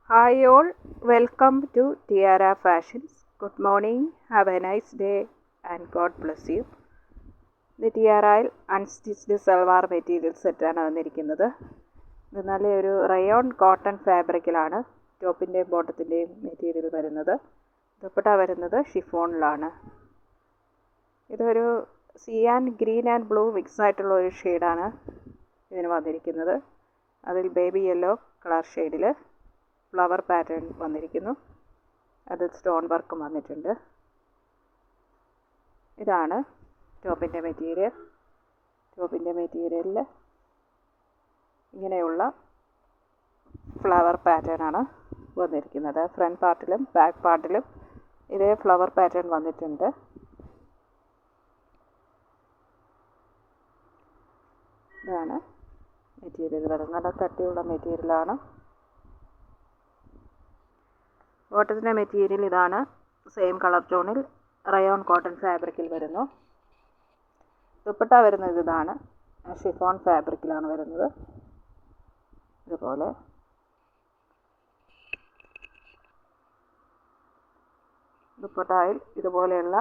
Hi all, welcome to Tiara Fashions. Good morning, have a nice day and God bless you. ഇത് ടിയാറയിൽ unstitched salwar material സെറ്റാണ് വന്നിരിക്കുന്നത്. ഇത് നല്ലൊരു rayon cotton ഫാബ്രിക്കിലാണ് ടോപ്പിൻ്റെയും ബോട്ടത്തിൻ്റെയും material വരുന്നത്. ദുപ്പട്ട വരുന്നത് ഷിഫോണിലാണ്. ഇതൊരു സിയാൻ ഗ്രീൻ ആൻഡ് ബ്ലൂ മിക്സ് ആയിട്ടുള്ള ഒരു ഷെയ്ഡാണ് ഇതിന് വന്നിരിക്കുന്നത്. അതിൽ ബേബി യെല്ലോ കളർ ഷെയ്ഡിൽ ഫ്ലവർ പാറ്റേൺ വന്നിരിക്കുന്നു. അതിൽ സ്റ്റോൺ വർക്കും വന്നിട്ടുണ്ട്. ഇതാണ് ടോപ്പിൻ്റെ മെറ്റീരിയൽ. ടോപ്പിൻ്റെ മെറ്റീരിയലിൽ ഇങ്ങനെയുള്ള ഫ്ലവർ പാറ്റേൺ ആണ് വന്നിരിക്കുന്നത്. ഫ്രണ്ട് പാർട്ടിലും ബാക്ക് പാർട്ടിലും ഇതേ ഫ്ലവർ പാറ്റേൺ വന്നിട്ടുണ്ട്. ഇതാണ് മെറ്റീരിയൽ വരുന്നത്. നല്ല കട്ടിയുള്ള മെറ്റീരിയലാണ്. ബോട്ടത്തിൻ്റെ മെറ്റീരിയൽ ഇതാണ്. സെയിം കളർ ടോണിൽ റയോൺ കോട്ടൺ ഫാബ്രിക്കിൽ വരുന്നു. ദുപ്പട്ട വരുന്നത് ഇതാണ്. ഷിഫോൺ ഫാബ്രിക്കിലാണ് വരുന്നത്. ഇതുപോലെ ദുപ്പട്ടയിൽ ഇതുപോലെയുള്ള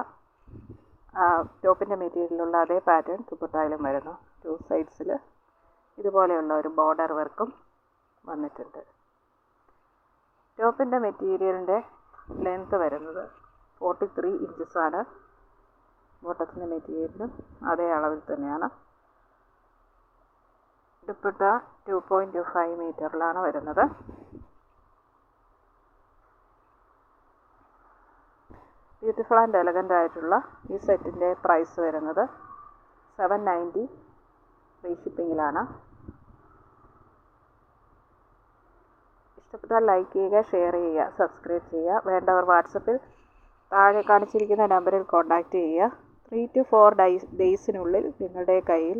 ടോപ്പിൻ്റെ മെറ്റീരിയലുള്ള അതേ പാറ്റേൺ ദുപ്പട്ടയിലും വരുന്നു. ടു സൈഡ്സിൽ ഇതുപോലെയുള്ള ഒരു ബോർഡർ വർക്കും വന്നിട്ടുണ്ട്. ടോപ്പിൻ്റെ മെറ്റീരിയലിൻ്റെ ലെങ്ത്ത് വരുന്നത് 43 ഇഞ്ചസാണ്. ബോട്ടത്തിൻ്റെ മെറ്റീരിയലും അതേ അളവിൽ തന്നെയാണ്. ദുപ്പട്ട 2.25 മീറ്ററിലാണ് വരുന്നത്. ബ്യൂട്ടിഫുൾ ആൻഡ് എലഗൻ്റ് ആയിട്ടുള്ള ഈ സെറ്റിൻ്റെ പ്രൈസ് വരുന്നത് $790 ഫ്രീ ഷിപ്പിങ്ങിലാണ്. ഇഷ്ടപ്പെട്ടാൽ ലൈക്ക് ചെയ്യുക, ഷെയർ ചെയ്യുക, സബ്സ്ക്രൈബ് ചെയ്യുക. വേണ്ടവർ വാട്സപ്പിൽ താഴെ കാണിച്ചിരിക്കുന്ന നമ്പറിൽ കോൺടാക്റ്റ് ചെയ്യുക. 3 to 4 ഡേയ്സിനുള്ളിൽ നിങ്ങളുടെ കയ്യിൽ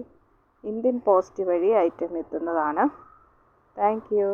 ഇന്ത്യൻ പോസ്റ്റ് വഴി ഐറ്റം എത്തുന്നതാണ്. Thank you.